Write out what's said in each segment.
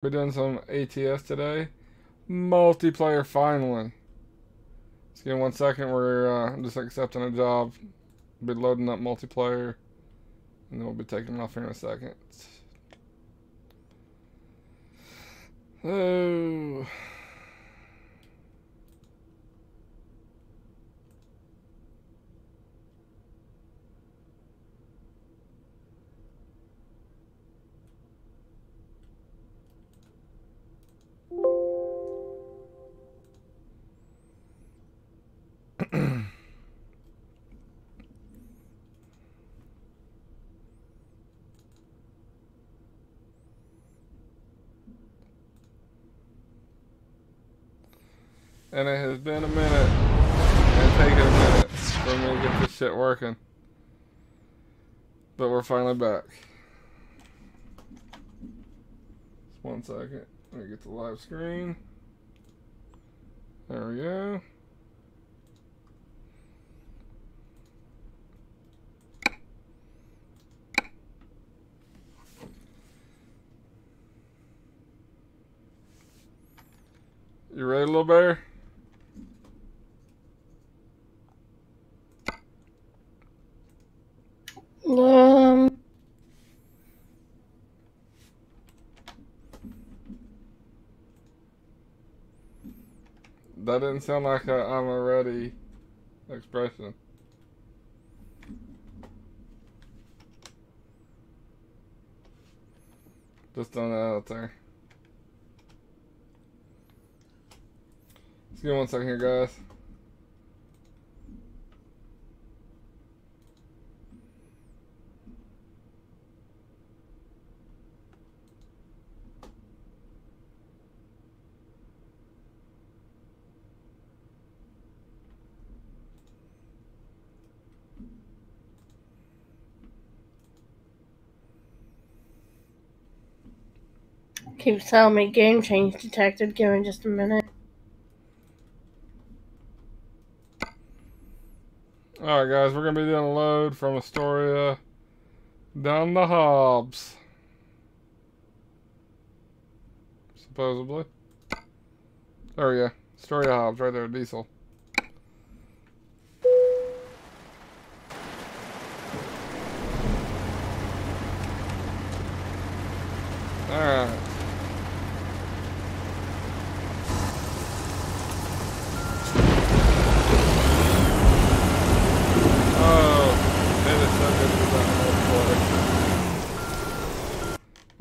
We're doing some ATS today. Multiplayer finally. Just give me 1 second. We're just accepting a job. Be loading up multiplayer, and then we'll be taking it off here in a second. Oh. And it has been a minute. It's taken a minute for me to get this shit working. But we're finally back. Just 1 second. Let me get the live screen. There we go. You ready, little bear? That didn't sound like a I'm a ready expression. Just throwing that out there. Just give me 1 second here, guys. Keeps telling me game change detected. Give me just a minute. Alright, guys, we're going to be doing a load from Astoria down to Hobbs. Supposedly. There we go. Astoria Hobbs, right there, diesel. Alright.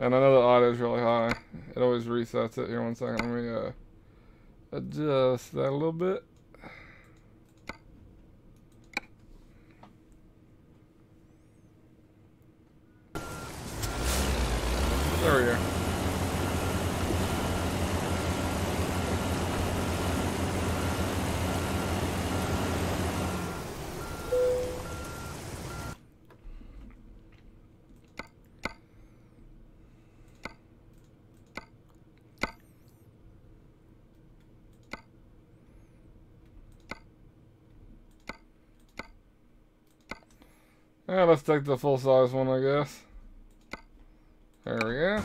And I know the audio is really high. It always resets it. Here, 1 second. Let me adjust that a little bit. There we go. Yeah, let's take the full size one, I guess. There we go.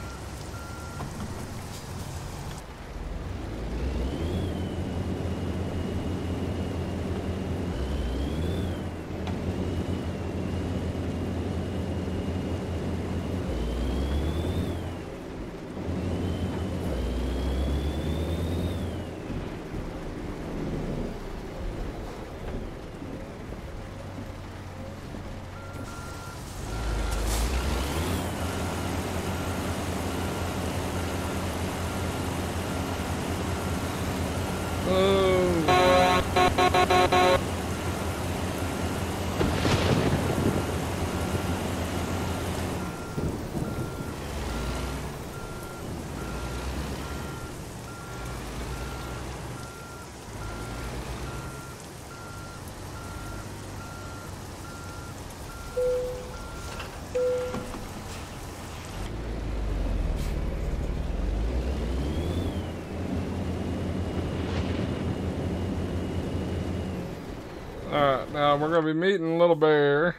Alright, now we're going to be meeting Little Bear.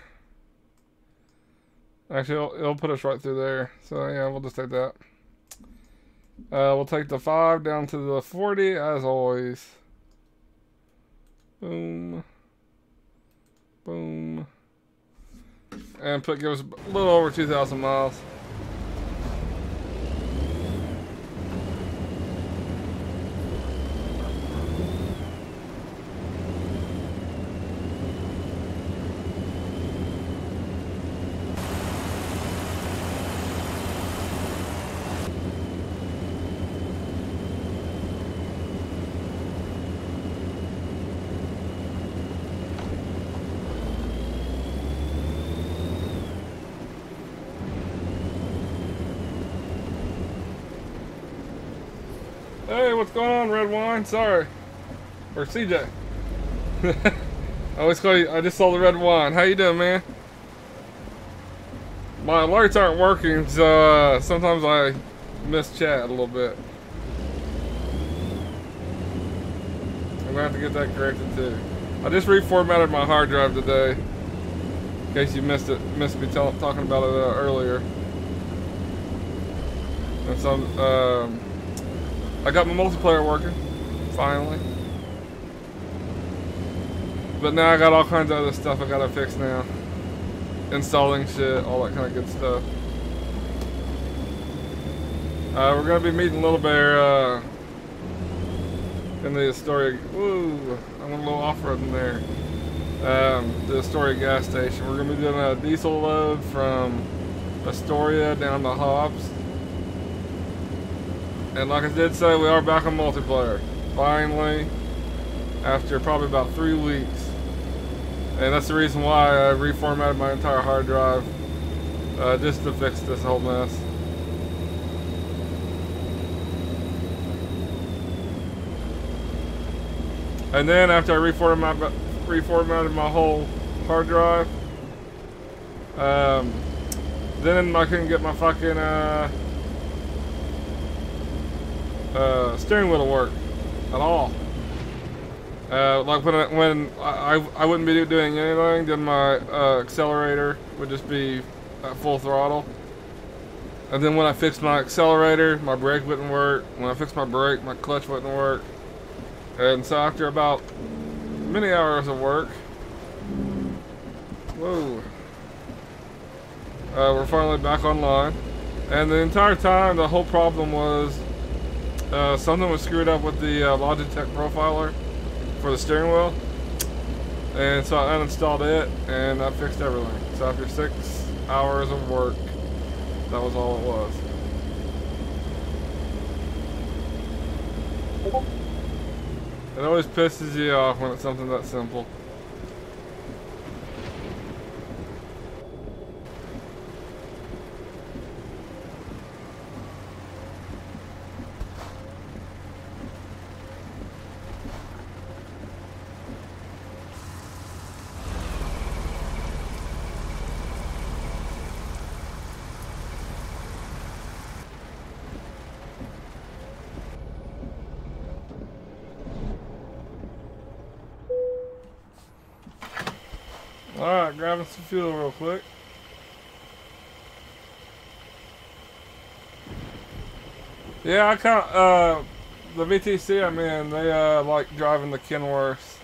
Actually, it'll put us right through there. So, yeah, we'll just take that. We'll take the 5 down to the 40 as always. Boom. Boom. And give us a little over 2,000 miles. Hey, what's going on, Red Wine? Sorry. Or CJ. I always call you, I just saw the Red Wine. How you doing, man? My alerts aren't working, so sometimes I miss chat a little bit. I'm gonna have to get that corrected too. I just reformatted my hard drive today. In case you missed me talking about it earlier. And so, I got my multiplayer working, finally. But now I got all kinds of other stuff I gotta fix now. Installing shit, all that kind of good stuff. We're gonna be meeting Little Bear in the Astoria. Woo! I went a little off-road in there. The Astoria gas station. We're gonna be doing a diesel load from Astoria down to Hobbs. And like I did say, we are back on multiplayer. Finally. After probably about 3 weeks. And that's the reason why I reformatted my entire hard drive. Just to fix this whole mess. And then after I reformatted my whole hard drive, then I couldn't get my fucking steering wheel to work at all. Like when I wouldn't be doing anything, then my accelerator would just be at full throttle. And then when I fixed my accelerator, my brake wouldn't work. When I fixed my brake, my clutch wouldn't work. And so after about many hours of work, whoa, we're finally back online. And the entire time, the whole problem was something was screwed up with the Logitech profiler for the steering wheel. And so I uninstalled it and I fixed everything. So after 6 hours of work, that was all it was. It always pisses you off when it's something that simple. Alright, grabbing some fuel real quick. Yeah, I kinda, the VTC I'm in, they like driving the Kenworths.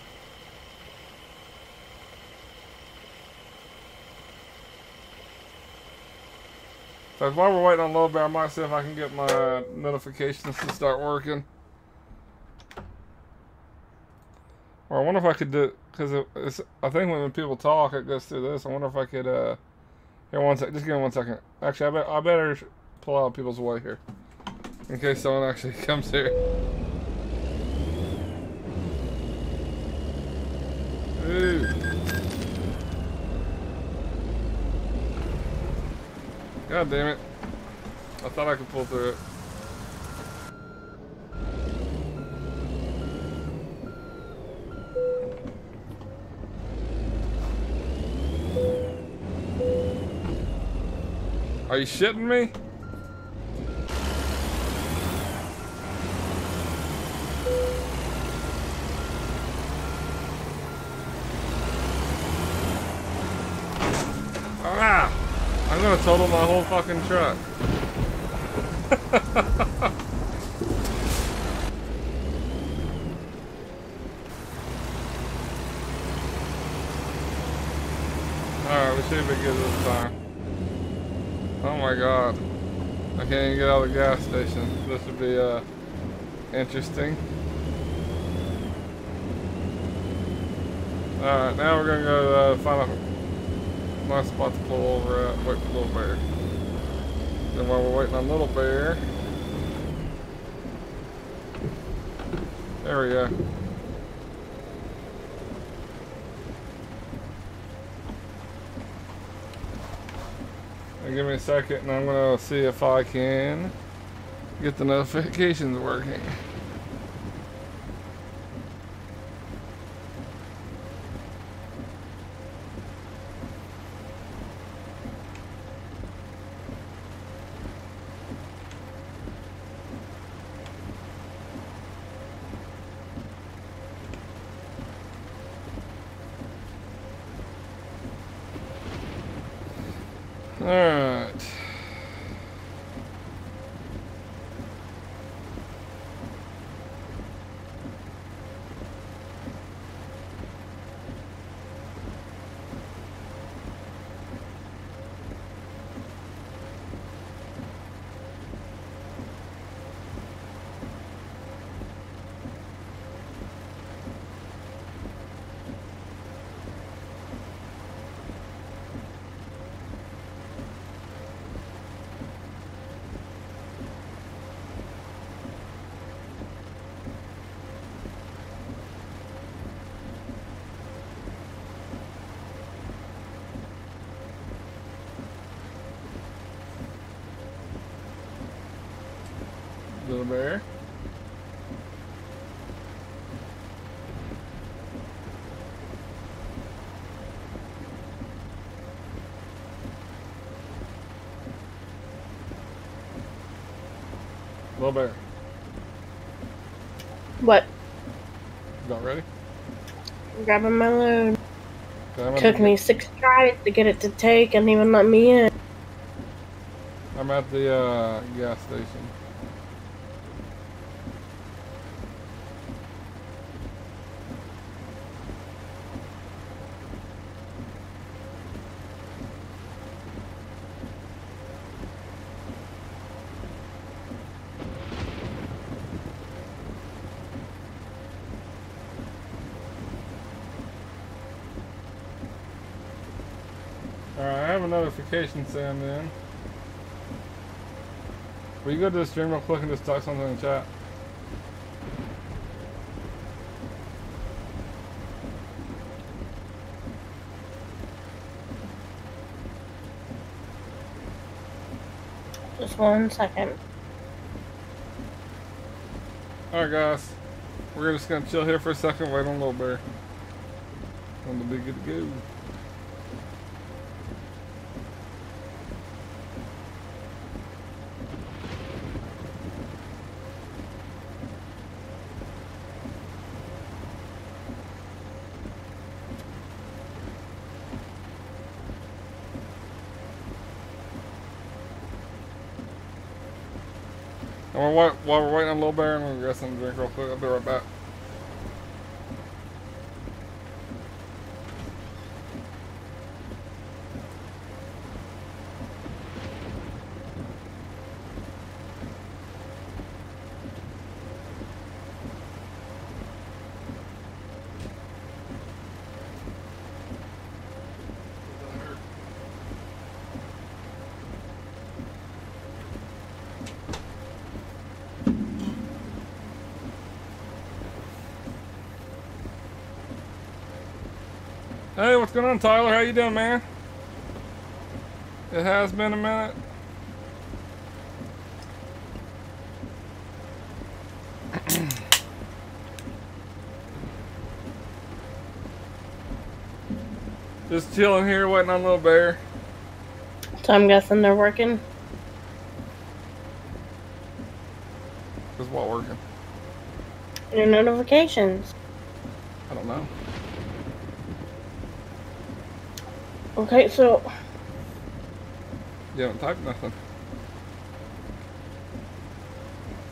So while we're waiting on Little Bear, I might see if I can get my notifications to start working. Or I wonder if I could do it, because I think when people talk, it goes through this. I wonder if I could, here, one sec, just give me 1 second. Actually, I better pull out people's way here, in case someone actually comes here. Ooh. God damn it. I thought I could pull through it. Are you shitting me? Ah! I'm gonna total my whole fucking truck. good this time. Oh my god. I can't even get out of the gas station. This would be interesting. Alright, now we're gonna go find a nice spot to pull over at, wait for Little Bear. Then while we're waiting on Little Bear, there we go. Now give me a second and I'm gonna see if I can get the notifications working. Alright. Little Bear. Little Bear. What? About ready? Grabbing my load. Okay, Took me 6 tries to get it to take and even let me in. I'm at the gas station. Alright, I have a notification saying then. Will you go to the stream real quick and just type something in the chat? Just 1 second. Alright guys, we're just gonna chill here for a second, wait on Little Bear. I'm gonna be good to go. And while we're waiting on Little Bear, I'm gonna get something to drink real quick. I'll be right back. Hey, what's going on, Tyler? How you doing, man? It has been a minute. Just chilling here, waiting on Little Bear. So I'm guessing they're working. Is what working? Your notifications. I don't know. Okay, so You haven't typed nothing.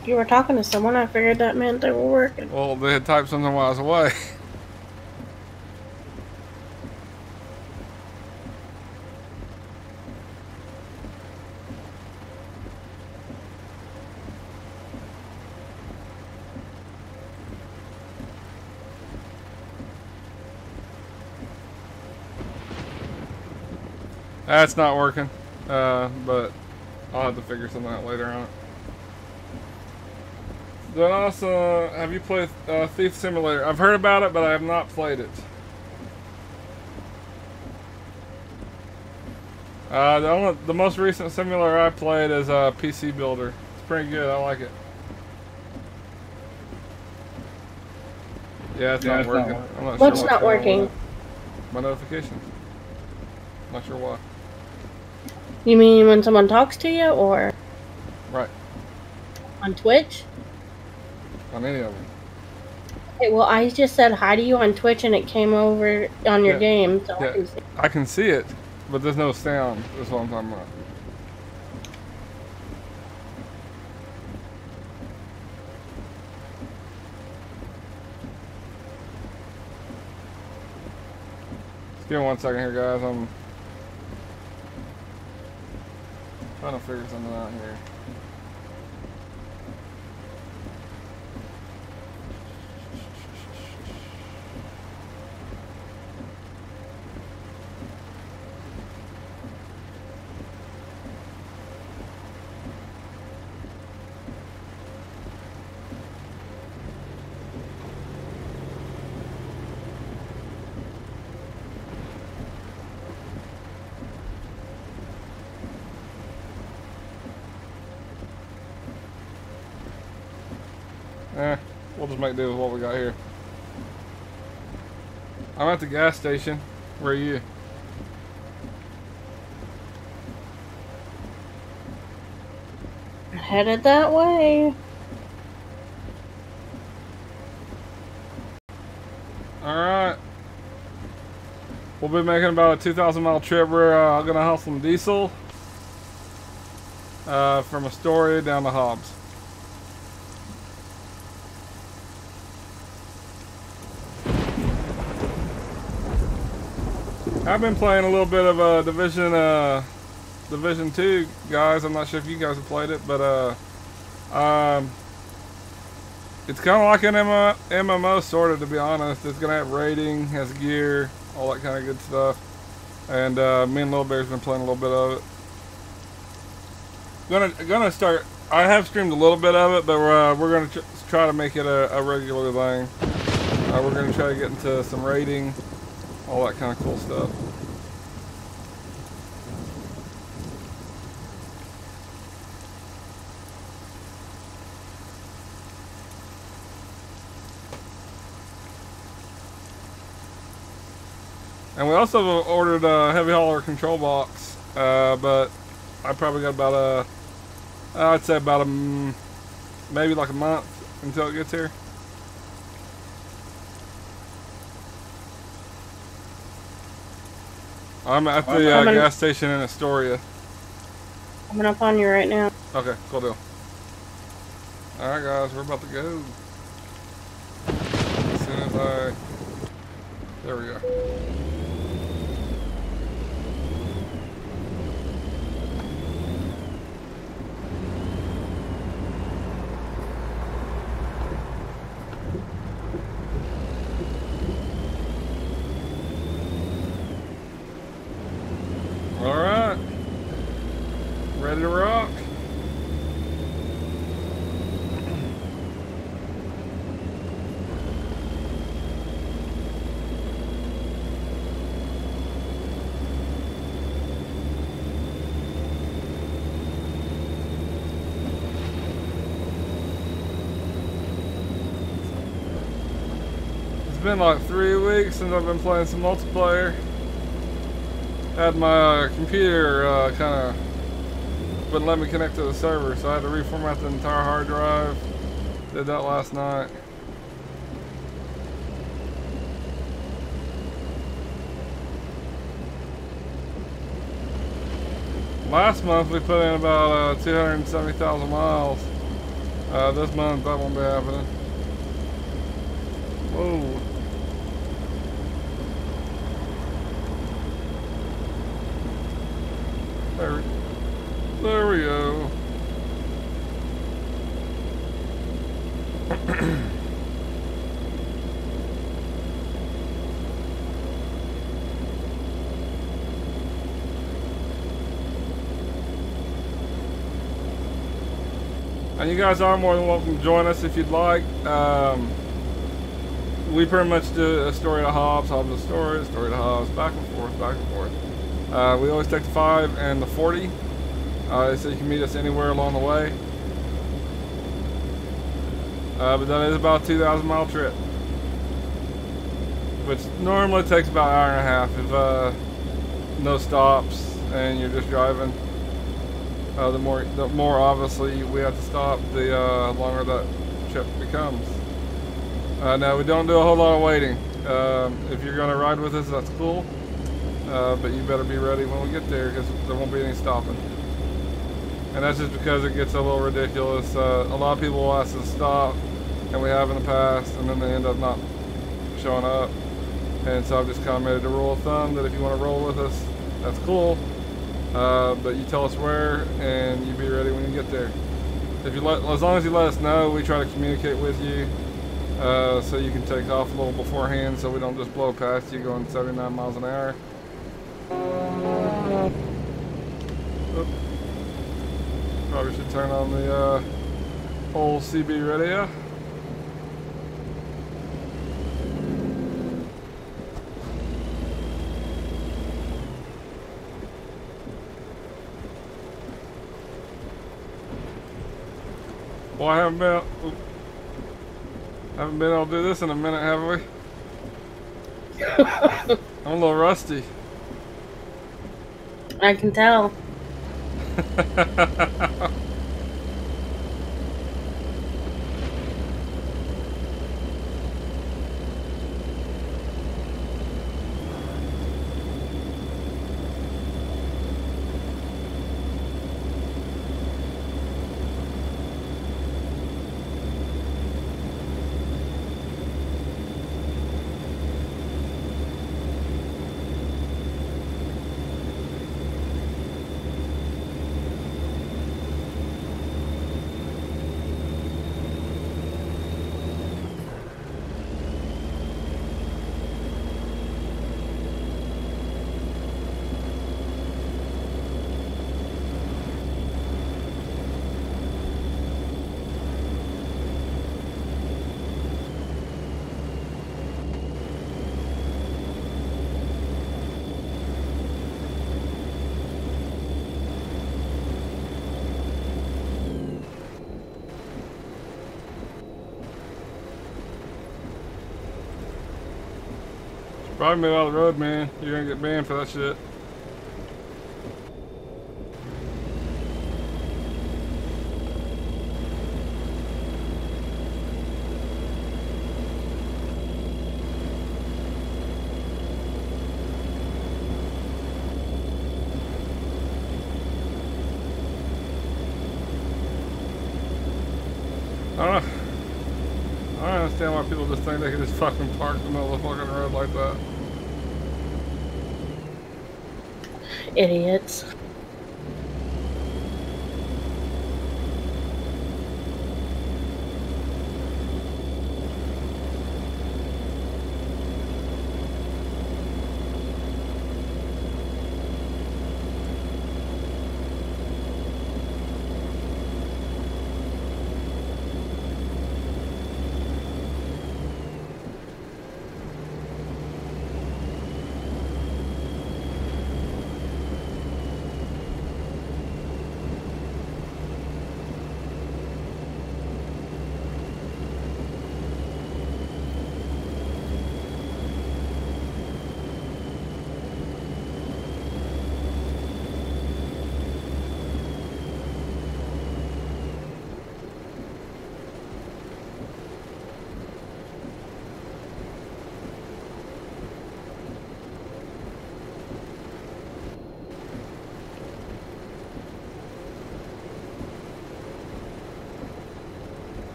if you were talking to someone, I figured that meant they were working. Well, they had typed something while I was away. That's not working. But I'll have to figure something out later on. Then also, have you played Thief Simulator? I've heard about it, but I have not played it. The most recent simulator I played is PC Builder. It's pretty good. I like it. Yeah, it's not working. I'm not What's sure not working? My notifications. Not sure why. You mean when someone talks to you, or Right. on Twitch? On any of them. Okay, well, I just said hi to you on Twitch, and it came over on your game, so Yeah. I can see it, but there's no sound. That's what I'm talking about. Just give me 1 second here, guys. I'm trying to figure something out here. We'll just make do with what we got here. I'm at the gas station. Where are you? headed that way. Alright. We'll be making about a 2,000 mile trip. We're gonna haul some diesel from Astoria down to Hobbs. I've been playing a little bit of Division 2, guys. I'm not sure if you guys have played it, but it's kind of like an MMO, sort of, to be honest. It's gonna have rating, has gear, all that kind of good stuff. And me and Little Bear's been playing a little bit of it. Gonna start. I have streamed a little bit of it, but we're gonna try to make it a regular thing. We're gonna try to get into some rating, all that kind of cool stuff. And we also ordered a heavy hauler control box, but I probably got about I'd say about maybe like a month until it gets here. I'm at the gas station in Astoria. Coming up on you right now. Okay, cool deal. Alright guys, we're about to go. As soon as there we go. Alright. Ready to rock? It's been like 3 weeks since I've been playing some multiplayer. Had my computer kind of wouldn't let me connect to the server, so I had to reformat the entire hard drive. Did that last night. Last month we put in about 270,000 miles. This month that won't be happening. Whoa. There we go. And you guys are more than welcome to join us if you'd like. We pretty much do a story to Hobbs, Hobbs to story to Hobbs, back and forth, back and forth. We always take the 5 and the 40, so you can meet us anywhere along the way. But that is about a 2,000 mile trip, which normally takes about an hour and a half if no stops and you're just driving. The more obviously we have to stop, the longer that trip becomes. Now we don't do a whole lot of waiting. If you're gonna ride with us, that's cool. But you better be ready when we get there, because there won't be any stopping. And that's just because it gets a little ridiculous. A lot of people will ask us to stop, and we have in the past, and then they end up not showing up. And so I've just kind of made it a rule of thumb that if you want to roll with us, that's cool. But you tell us where, and you be ready when you get there. As long as you let us know, we try to communicate with you, so you can take off a little beforehand, so we don't just blow past you going 79 miles an hour. Oop. Probably should turn on the whole CB radio. Well, I haven't been able to do this in a minute, have we? I'm a little rusty. I can tell. Probably move out of the road, man. You're gonna get banned for that shit. I don't understand why people just think they can just fucking park in the middle of the fucking road like that. Idiots.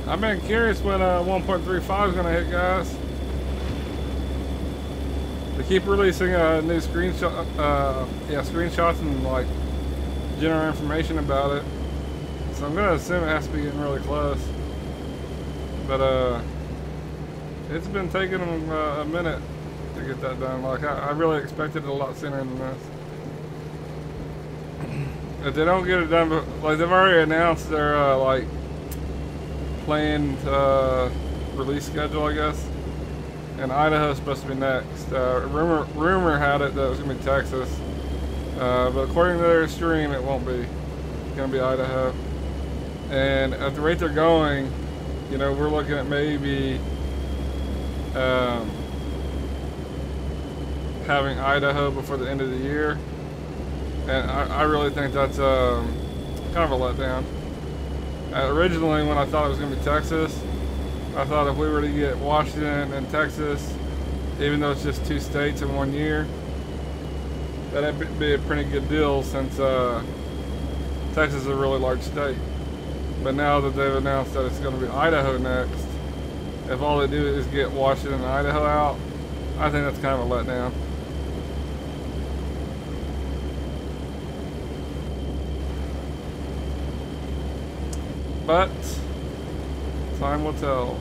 I've been curious when 1.35 is gonna hit, guys. They keep releasing new screenshots and like general information about it. So I'm gonna assume it has to be getting really close. But it's been taking them a minute to get that done. Like I really expected it a lot sooner than this. If they don't get it done, like they've already announced their like planned release schedule, I guess. And Idaho's supposed to be next. Rumor had it that it was gonna be Texas, but according to their stream, it won't be. It's gonna be Idaho. And at the rate they're going, you know, we're looking at maybe having Idaho before the end of the year. And I really think that's kind of a letdown. Originally, when I thought it was going to be Texas, I thought if we were to get Washington and Texas, even though it's just 2 states in 1 year, that'd be a pretty good deal since Texas is a really large state. But now that they've announced that it's going to be Idaho next, if all they do is get Washington and Idaho out, I think that's kind of a letdown. But time will tell.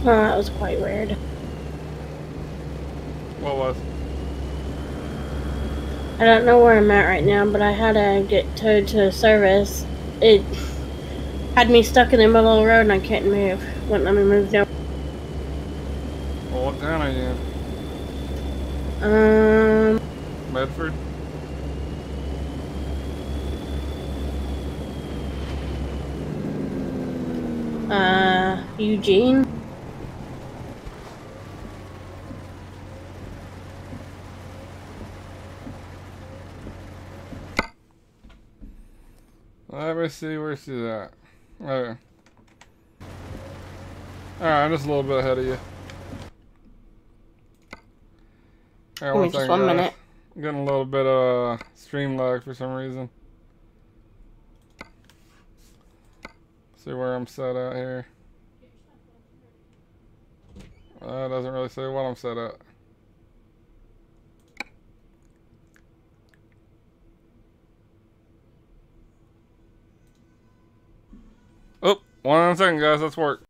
That was quite weird. What was? I don't know where I'm at right now, but I had to get towed to service. It had me stuck in the middle of the road and I couldn't move. Wouldn't let me move down. Well, what town are you in? Medford? Eugene? Let me see where she's at. Okay. Alright, I'm just a little bit ahead of you. Alright, Give me just 1 minute. I'm getting a little bit of stream lag for some reason. See where I'm set at here. It doesn't really say what I'm set at. Oh, 1 second, guys. Let's work.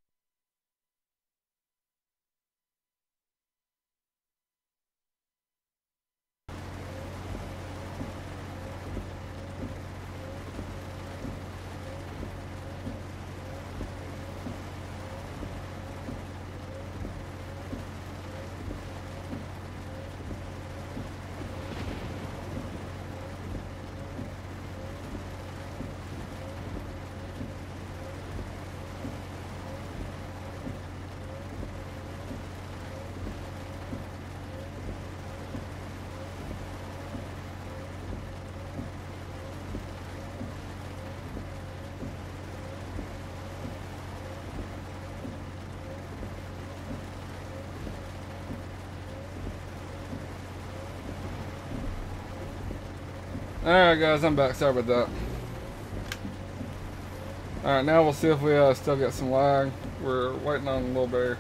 Alright guys, I'm back. Sorry about that. Alright, now we'll see if we still get some lag. We're waiting on a little bit.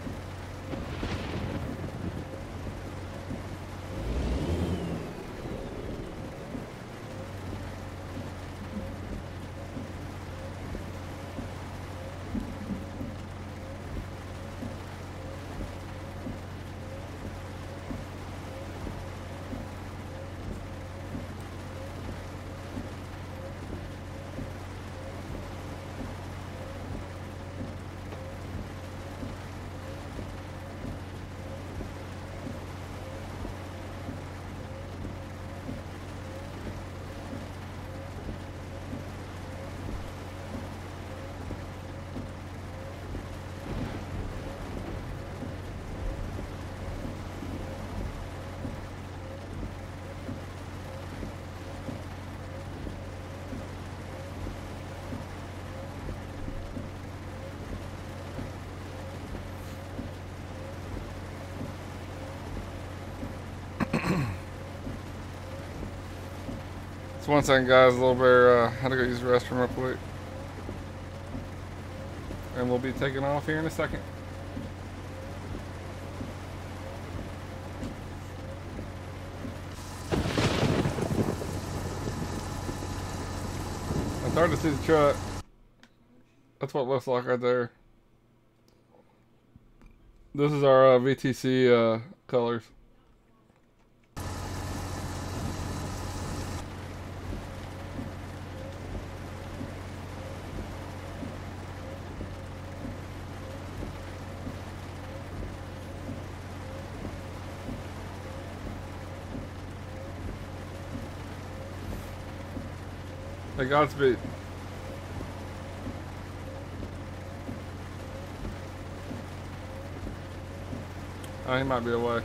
Just one second, guys. A little bit. Had to go use the restroom real quick. And we'll be taking off here in a second. It's hard to see the truck. That's what it looks like right there. This is our VTC colors. Hey, Godspeed. Oh, he might be away.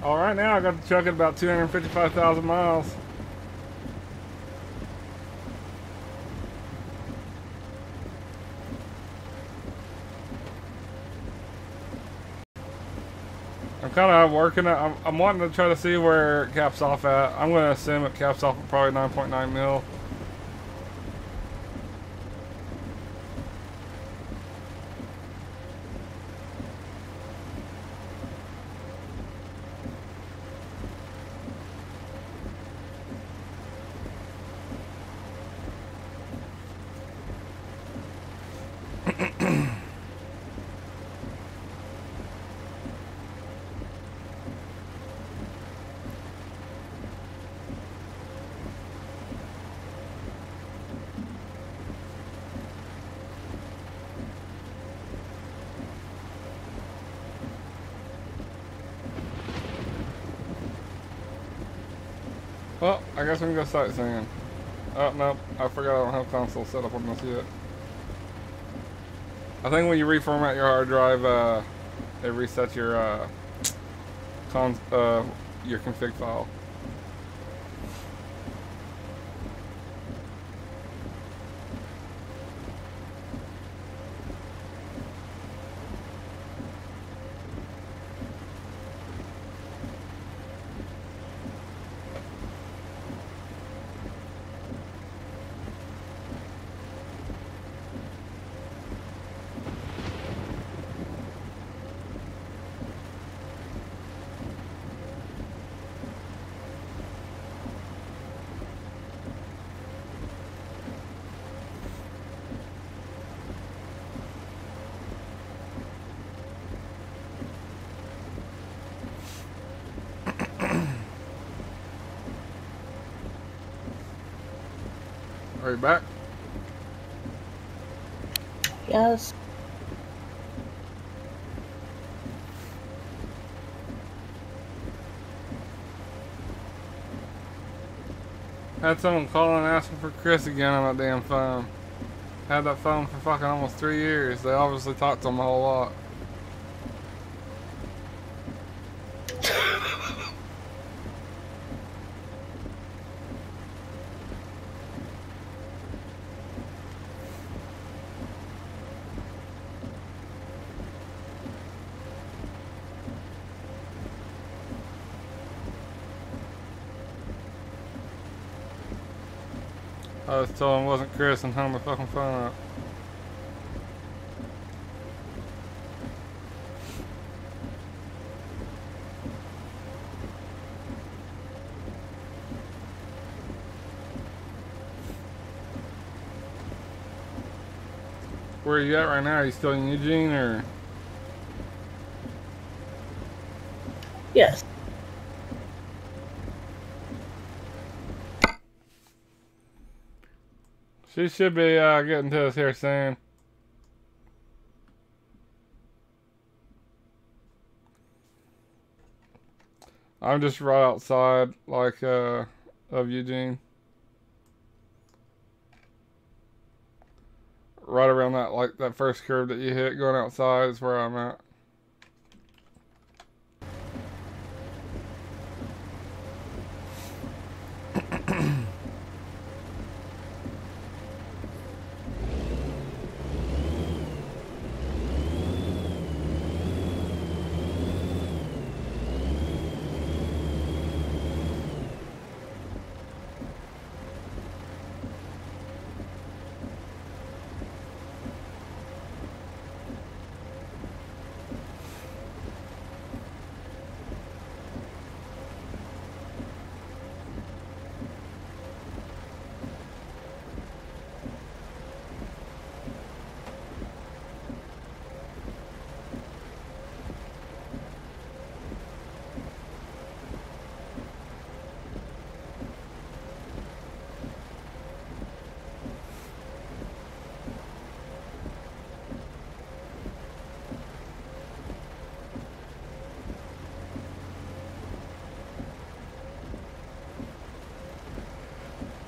All right, now I got the truck at about 255,000 miles. I'm kind of working. I'm wanting to try to see where it caps off at. I'm going to assume it caps off at probably 9.9 mil. Well, I guess we can go sightseeing. Oh, no, I forgot I don't have console set up on this yet. I think when you reformat your hard drive, it resets your your config file. Are you back? Yes. Had someone calling asking for Chris again on that damn phone. Had that phone for fucking almost 3 years. They obviously talked to him a whole lot. I was told him it wasn't Chris and hung my fucking phone up. Where are you at right now? Are you still in Eugene or? Yes. She should be getting to us here soon. I'm just right outside, like, of Eugene. Right around that, like, that first curve that you hit going outside is where I'm at.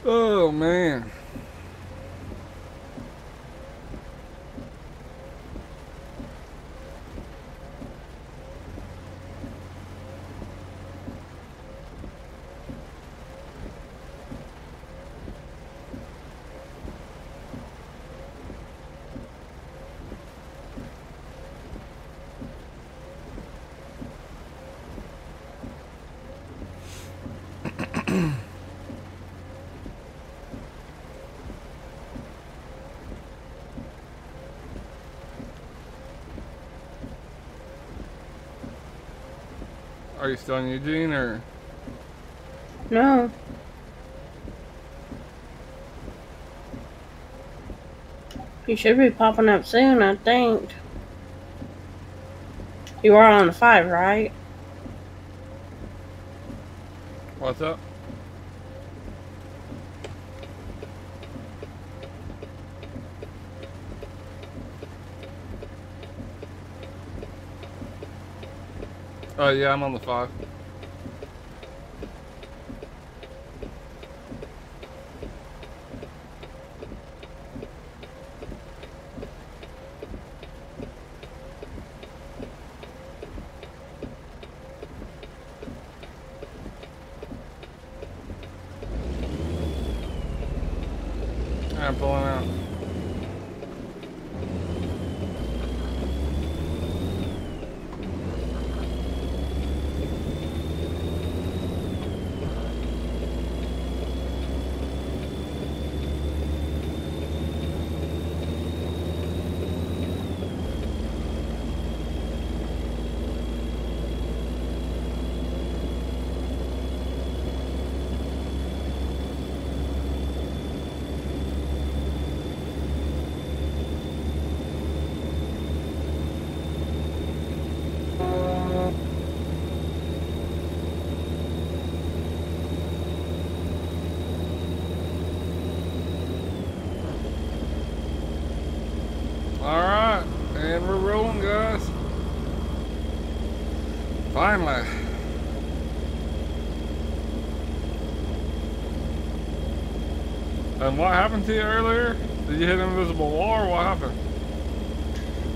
Oh, man. Are you still in Eugene, or? No. You should be popping up soon, I think. You are on the 5, right? What's up? Oh, yeah, I'm on the 5. I'm pulling out. Alright, and we're rolling, guys. Finally. And what happened to you earlier? Did you hit an invisible wall, or what happened?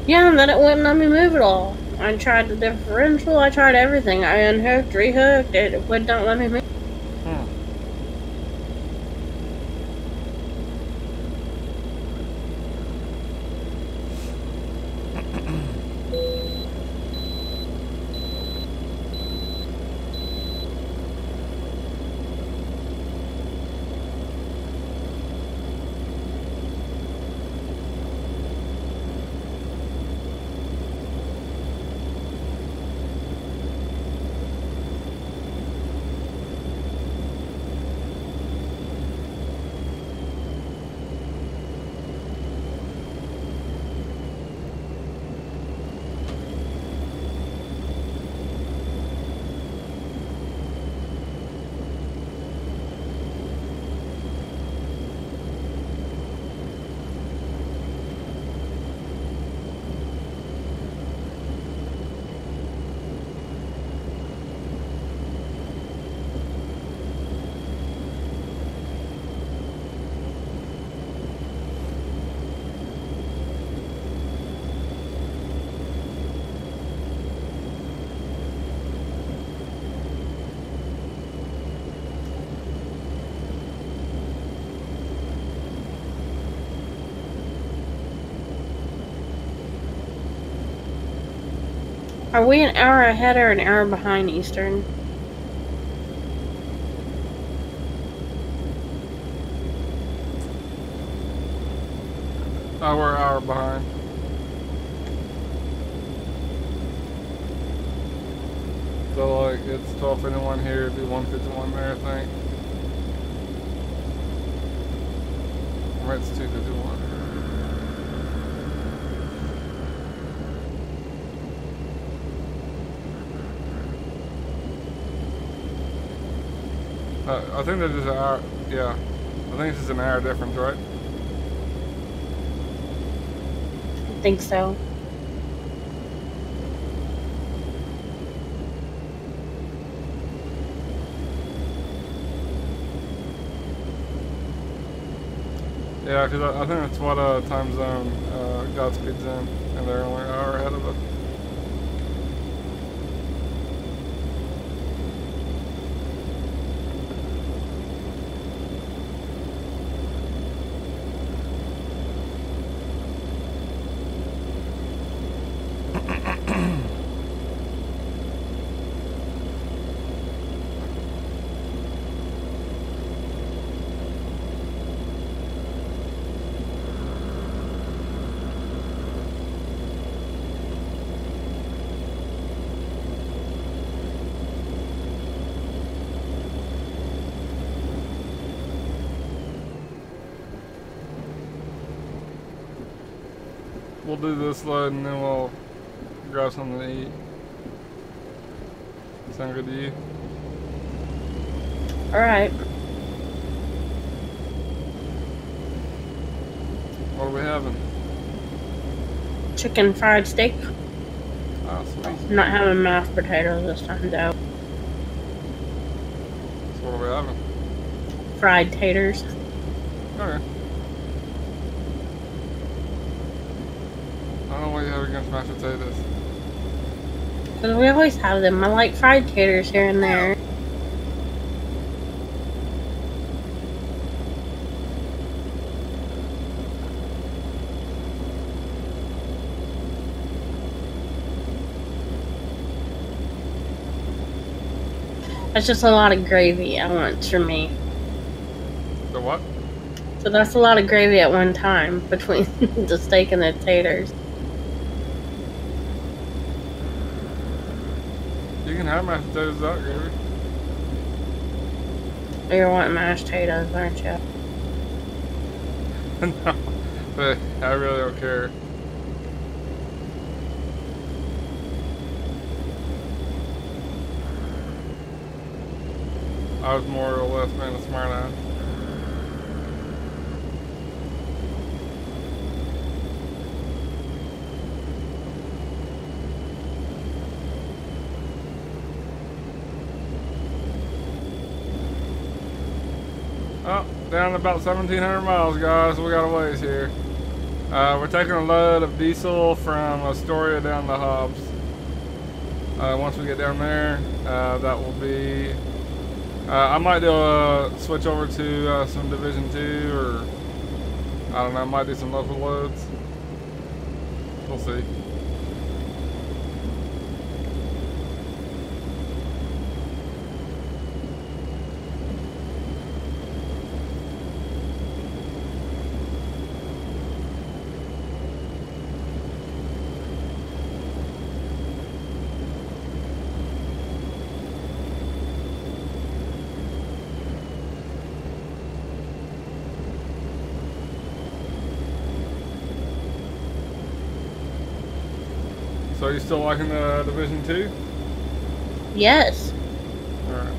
Yeah, and then it wouldn't let me move at all. I tried the differential, I tried everything. I unhooked, rehooked, it would not let me move. Are we an hour ahead or an hour behind Eastern? Oh, we're an hour behind. So like it's 12:51 here, it'd be 1:51 there, I think. Or it's 2:51. I think there's just an hour. Yeah, I think it's just an hour difference, right? I think so. Yeah, because I think that's what time zone Godspeed's in, and they're only an hour ahead of us. We'll do this load and then we'll grab something to eat. Sound good to you? Alright. What are we having? Chicken fried steak. Ah, sweet. I'm not having mashed potatoes this time, though. So what are we having? Fried taters. Okay. I don't know what you have against mashed potatoes. Because we always have them. I like fried taters here and there. That's just a lot of gravy I want for me. The what? So that's a lot of gravy at one time between the steak and the taters. You can have mashed potatoes without gravy. You're wanting mashed potatoes, aren't you? No, but I really don't care. I was more or less being a smart ass. Oh, down about 1,700 miles, guys. We got a ways here. We're taking a load of diesel from Astoria down to Hobbs. Once we get down there, that will be... I might do a switch over to some Division 2, or I don't know, I might do some local loads. We'll see. So are you still liking the Division 2? Yes. Alright.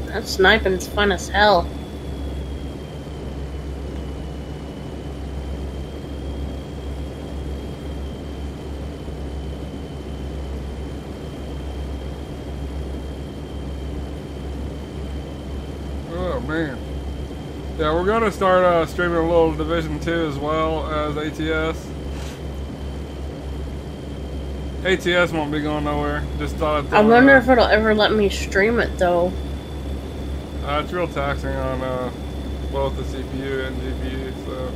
That sniping's fun as hell. Oh man. Yeah, we're gonna start streaming a little Division 2 as well as ATS. ATS won't be going nowhere. Just thought I'd I wonder if it'll ever let me stream it though. it's real taxing on both the CPU and GPU, so.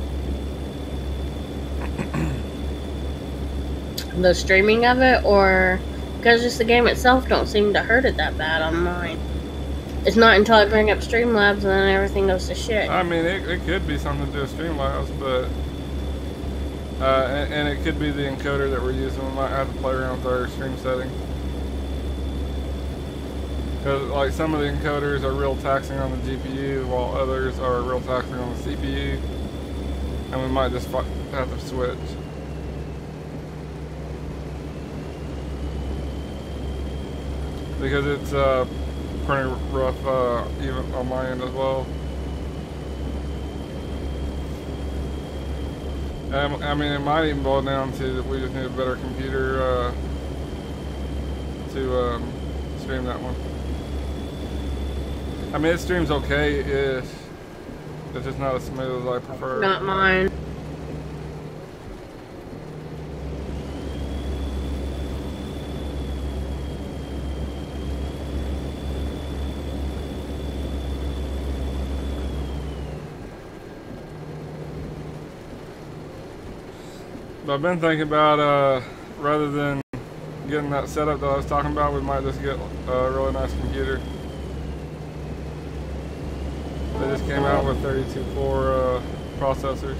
The streaming of it, or because just the game itself don't seem to hurt it that bad on mine. It's not until I bring up Streamlabs and then everything goes to shit. I mean, it could be something to do with Streamlabs, but and it could be the encoder that we're using. We might have to play around with our stream settings. Because like some of the encoders are real taxing on the GPU, while others are real taxing on the CPU, and we might just have to switch. Because it's pretty rough even on my end as well. I mean, it might even boil down to that we just need a better computer to stream that one. I mean, it streams okay-ish. It's just not as smooth as I prefer. Not mine. But I've been thinking about, rather than getting that setup that I was talking about, we might just get a really nice computer. They just came out with 32-core processors.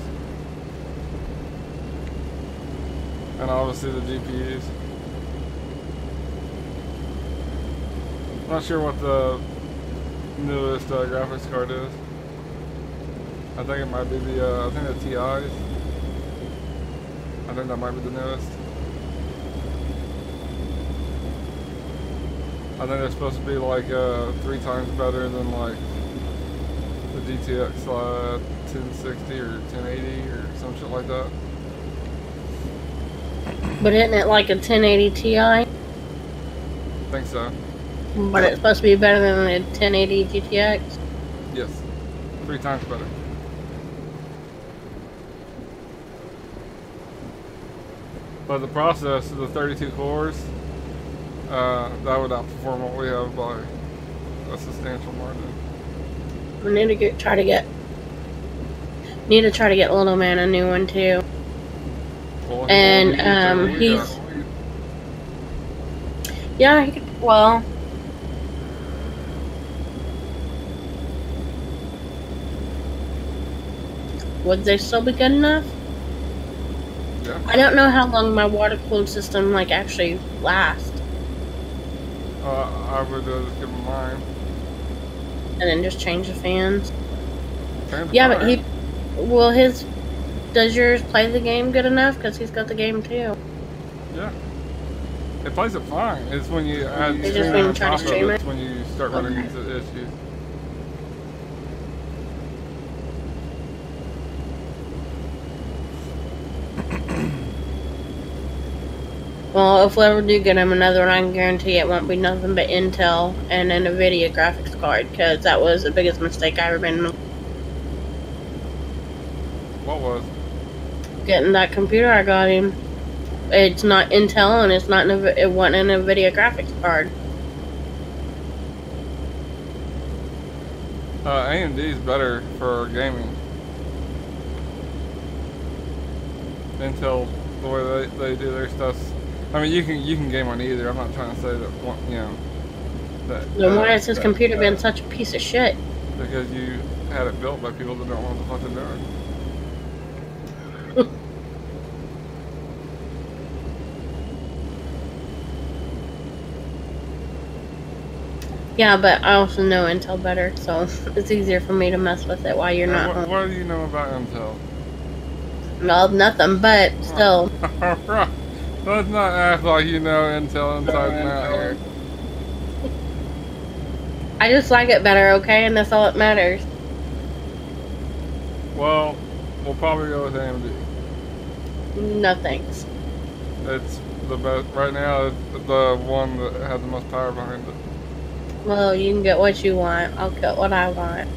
And obviously the GPUs. Not sure what the newest graphics card is. I think it might be the, I think the TIs. I think that might be the newest. I think they're supposed to be like 3 times better than like the GTX 1060 or 1080 or some shit like that. But isn't it like a 1080 Ti? I think so. But it's supposed to be better than the 1080 GTX? Yes. 3 times better. But the process of the 32 cores, that would outperform what we have by a substantial margin. We need to try to get Little Man a new one too. Well, and he's yeah, he could, well, would they still be good enough? Yeah. I don't know how long my water cooled system like actually lasts. I would just give him mine. And then just change the fans. Yeah, but does yours play the game good enough? Because he's got the game too. Yeah. It plays it fine. It's when you add It's just when you try to stream it? it's when you start running into issues. Well, if we ever do get him another one, I can guarantee it won't be nothing but Intel and an NVIDIA graphics card, because that was the biggest mistake I ever made. What was? Getting that computer I got him. It's not Intel and it wasn't an NVIDIA graphics card. AMD is better for gaming. Intel, the way they do their stuff. I mean, you can game on either. I'm not trying to say that one, you know. Then why has his computer been such a piece of shit? Because you had it built by people that don't know what the fuck they're doing. Yeah, but I also know Intel better, so it's easier for me to mess with it while you're not home. What do you know about Intel? No, nothing, but still. Let's not act like you know Intel inside and out here. I just like it better, okay? And that's all that matters. Well, we'll probably go with AMD. No thanks. It's the best right now. It's the one that has the most power behind it. Well, you can get what you want. I'll get what I want.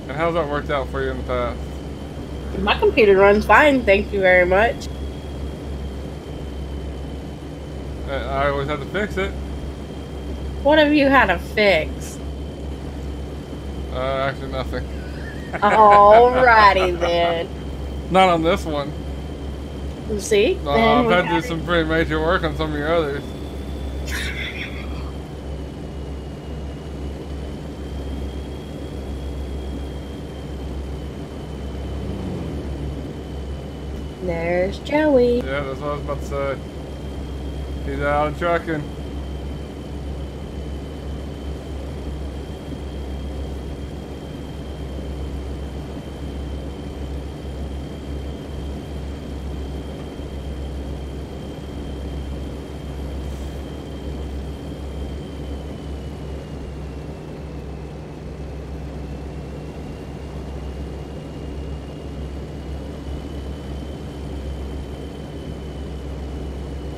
And how's that worked out for you in the past? My computer runs fine, thank you very much. I always have to fix it. What have you had to fix? Actually nothing. Alrighty then. Not on this one. See? I've had to do some pretty major work on some of your others. There's Joey. Yeah, that's what I was about to say. He's out and trucking.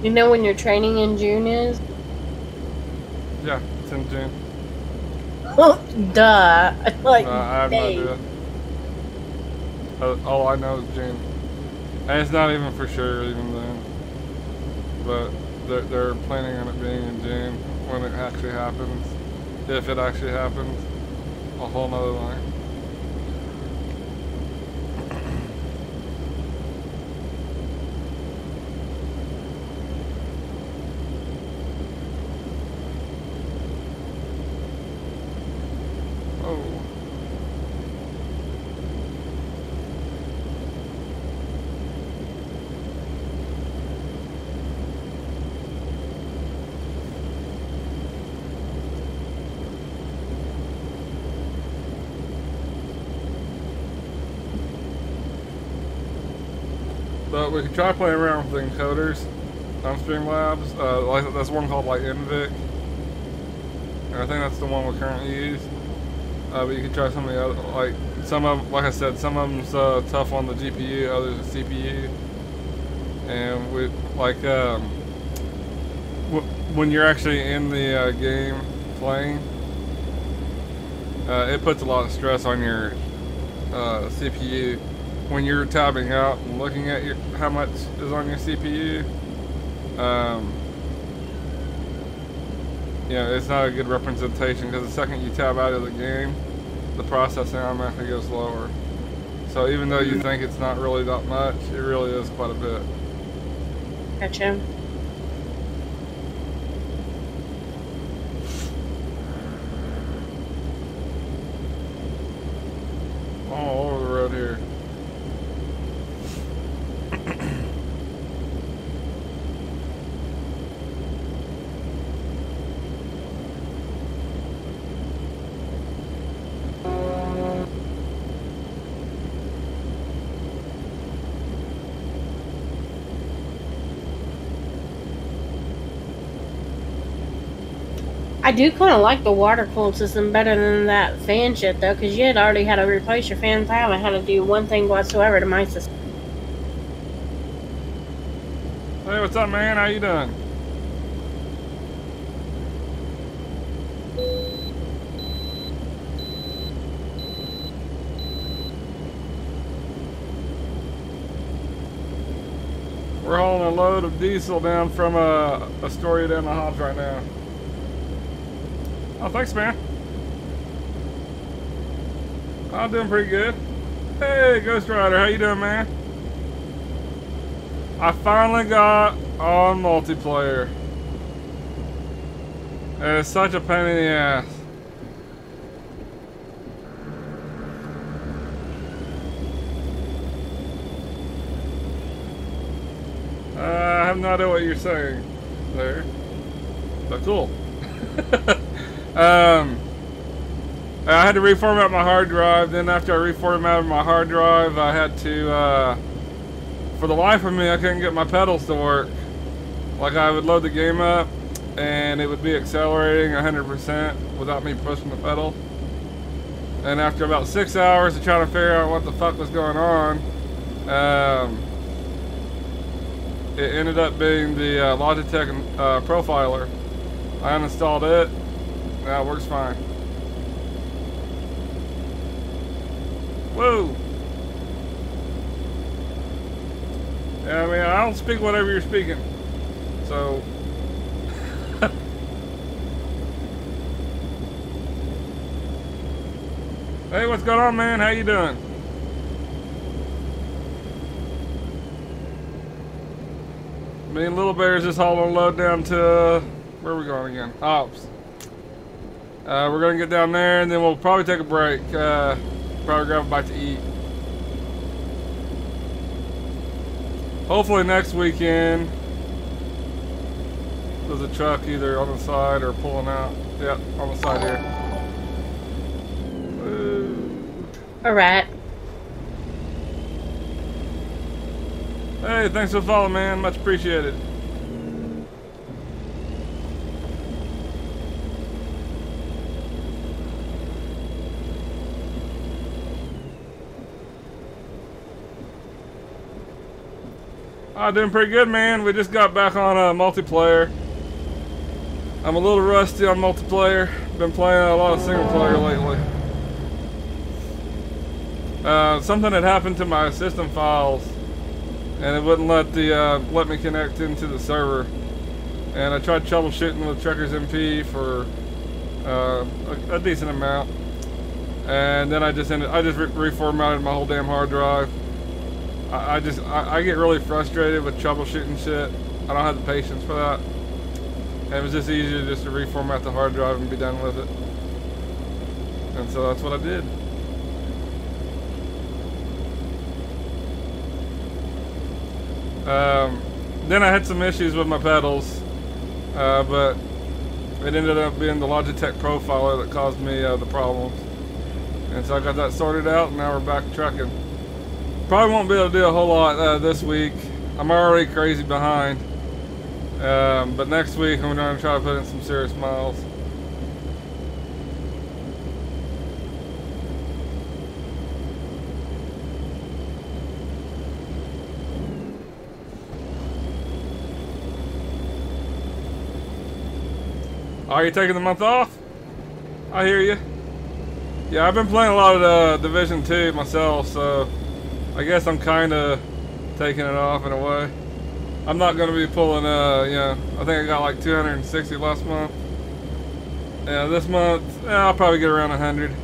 You know when your training in June is? Yeah, it's in June. Duh. Like, I have no idea. All I know is June. And it's not even for sure even then. But they're planning on it being in June when it actually happens. If it actually happens. A whole nother line. But we could try playing around with the encoders on Streamlabs. Like there's one called like NVIC. And I think that's the one we currently use. But you could try some of the other, like some of, like I said, some of them's tough on the GPU, others are CPU. And we like when you're actually in the game playing, it puts a lot of stress on your CPU. When you're tabbing out and looking at how much is on your CPU, you know, it's not a good representation because the second you tab out of the game, the processing automatically goes lower. So even though you think it's not really that much, it really is quite a bit. Gotcha. All over the road here. I do kind of like the water cooled system better than that fan shit though, because you had already had to replace your fans. I haven't had to do one thing whatsoever to my system. Hey, what's up, man? How you doing? We're hauling a load of diesel down from Astoria down to Hobbs right now. Oh, thanks, man. I'm doing pretty good. Hey, Ghost Rider, how you doing, man? I finally got on multiplayer. It's such a pain in the ass. I have no idea what you're saying there. But cool. I had to reformat my hard drive. Then after I reformatted my hard drive, I had to, for the life of me, I couldn't get my pedals to work. Like I would load the game up and it would be accelerating 100% without me pushing the pedal. And after about 6 hours of trying to figure out what the fuck was going on, it ended up being the Logitech Profiler. I uninstalled it. Now it works fine. Whoa! Yeah, I mean, I don't speak whatever you're speaking. So... Hey, what's going on, man? How you doing? Me and Little Bear's just hauling load down to where are we going again? Ops. We're gonna get down there and then we'll probably take a break. Probably grab a bite to eat. Hopefully next weekend there's a truck either on the side or pulling out. Yep, on the side here. Alright. Hey, thanks for the follow, man. Much appreciated. Doing pretty good, man. We just got back on multiplayer. I'm a little rusty on multiplayer. Been playing a lot of single player lately. Something had happened to my system files, and it wouldn't let me connect into the server. And I tried troubleshooting with Trekkers MP for a decent amount, and then I just reformatted my whole damn hard drive. I get really frustrated with troubleshooting shit. I don't have the patience for that. And it was just easier just to reformat the hard drive and be done with it. And so that's what I did. Then I had some issues with my pedals, but it ended up being the Logitech profiler that caused me the problems. And so I got that sorted out, and now we're back trucking. Probably won't be able to do a whole lot this week. I'm already crazy behind. But next week I'm going to try to put in some serious miles. Are you taking the month off? I hear you. Yeah, I've been playing a lot of Division 2 myself, so I guess I'm kind of taking it off in a way. I'm not going to be pulling, I think I got like 260 last month. Yeah, this month, I'll probably get around 100.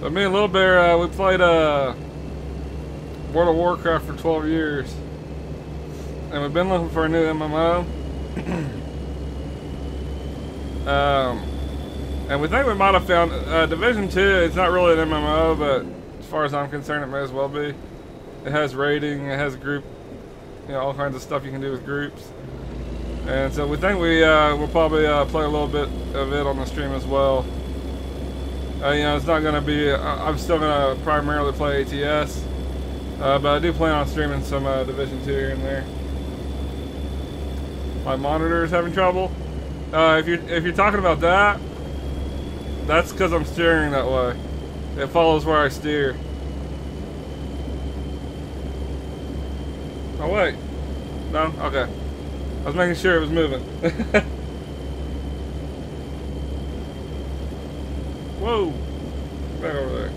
So me and Little Bear, we played World of Warcraft for 12 years. And we've been looking for a new MMO. And we think we might have found Division 2. It's not really an MMO, but as far as I'm concerned, it may as well be. It has raiding, it has group, all kinds of stuff you can do with groups. And so we think we'll probably play a little bit of it on the stream as well. It's not going to be, I'm still going to primarily play ATS, but I do plan on streaming some Division 2 here and there. My monitor is having trouble. If you're talking about that, that's because I'm steering that way. It follows where I steer. Oh wait, no, okay. I was making sure it was moving. Whoa! Back over there.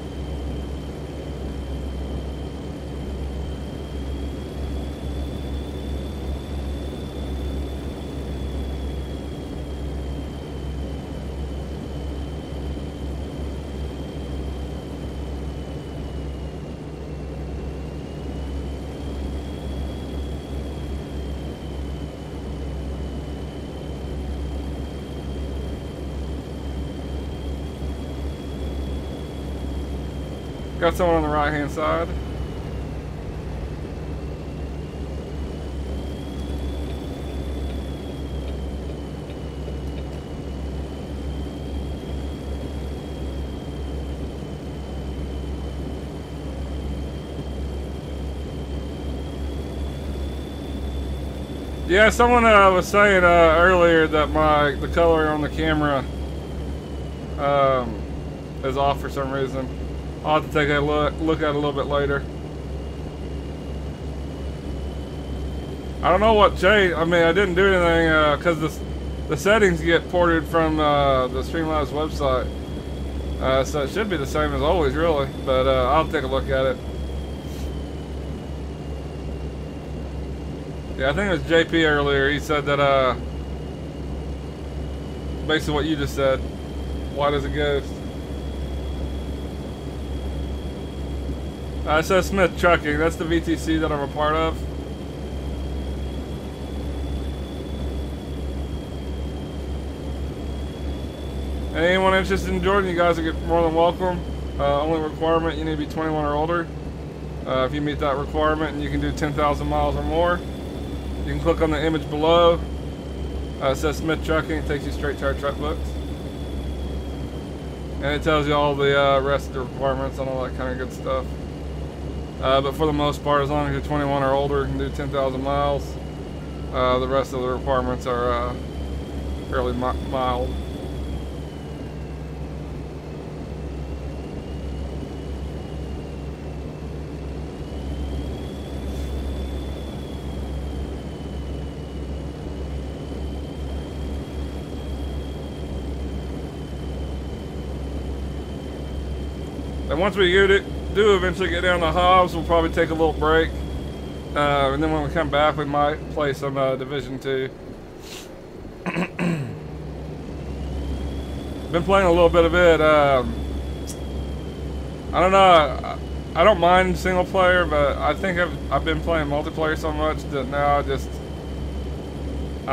Got someone on the right hand side. Yeah, someone was saying earlier that the color on the camera is off for some reason. I'll have to take a look at it a little bit later. I don't know what changed. I mean, I didn't do anything because the settings get ported from the Streamlabs website. So it should be the same as always, really. But I'll take a look at it. Yeah, I think it was JP earlier. He said that basically what you just said. Why does it ghost? It says Smith Trucking. That's the VTC that I'm a part of. Anyone interested in joining, you guys are more than welcome. Only requirement, you need to be 21 or older. If you meet that requirement and you can do 10,000 miles or more, you can click on the image below. It says Smith Trucking. It takes you straight to our truck books. And it tells you all the rest of the requirements and all that kind of good stuff. But for the most part, as long as you're 21 or older and do 10,000 miles, the rest of the requirements are fairly mild. And once we do eventually get down to Hobbs, we'll probably take a little break. And then when we come back, we might play some Division 2. Been playing a little bit of it. I don't know. I don't mind single player, but I think I've been playing multiplayer so much that now I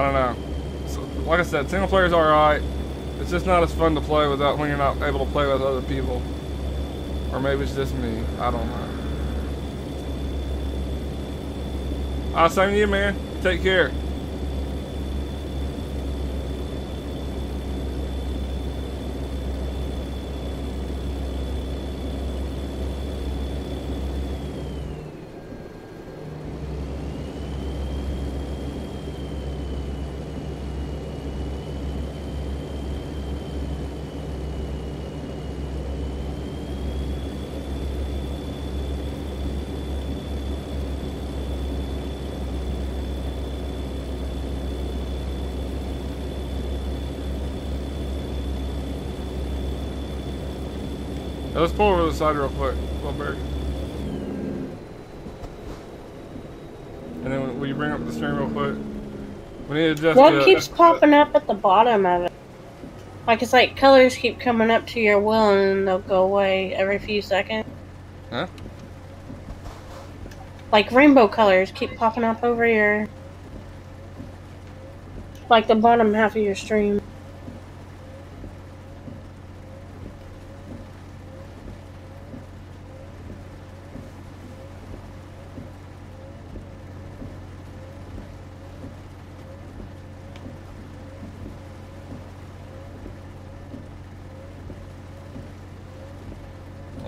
don't know. So, like I said, single player is alright. It's just not as fun to play without when you're not able to play with other people. Or maybe it's just me. I don't know. Same to you, man. Take care. Let's pull over to the side real quick, Wilberg. And then will you bring up the stream real quick? We need to adjust what keeps popping up at the bottom of it? Like, it's like colors keep coming up to your wheel and then they'll go away every few seconds. Huh? Like rainbow colors keep popping up over your... like the bottom half of your stream.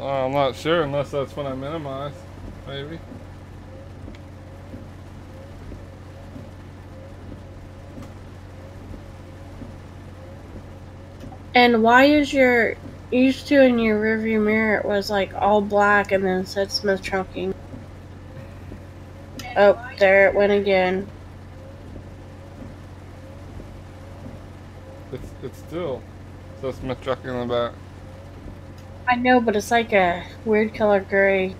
I'm not sure unless that's when I minimize, maybe. And why is your... used to in your rearview mirror it was like all black and then it said Smith Trucking. Oh, there it went again. It's still says Smith Trucking in the back. I know, but it's like a weird color gray.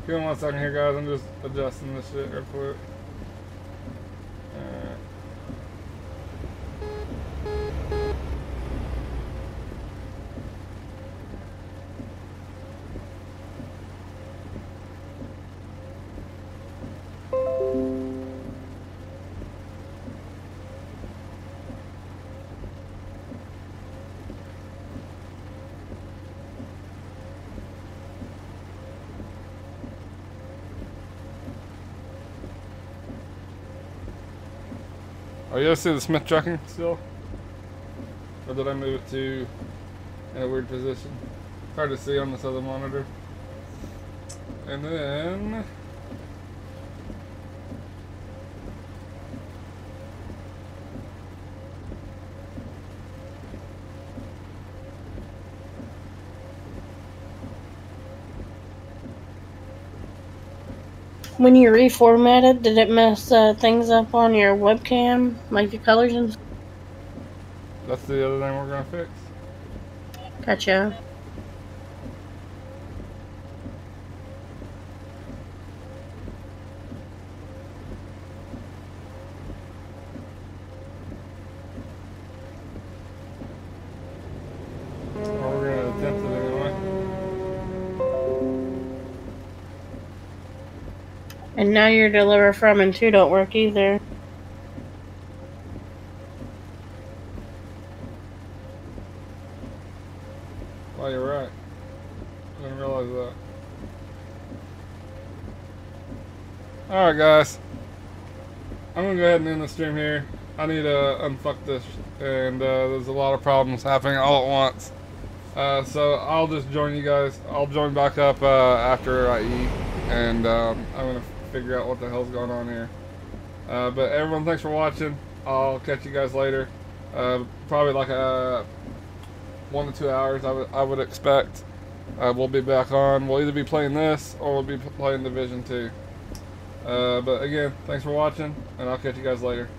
Give me 1 second here, guys. I'm just adjusting this shit real quick. Alright. Oh, you guys see the Smith trucking still? Or did I move it to in a weird position? It's hard to see on this other monitor. And then when you reformatted, did it mess things up on your webcam, like your colors and stuff? that's the other thing we're gonna fix. Gotcha. Or we're gonna attempt it anyway. And now your deliver from and to don't work either. Oh, you're right. I didn't realize that. Alright, guys. I'm gonna go ahead and end the stream here. I need to unfuck this, and there's a lot of problems happening all at once. So I'll just join you guys. I'll join back up after I eat, and I'm gonna figure out what the hell's going on here. But everyone, thanks for watching. I'll catch you guys later. Probably like 1 to 2 hours, I would expect. We'll be back on. We'll either be playing this or we'll be playing Division 2. But again, thanks for watching, and I'll catch you guys later.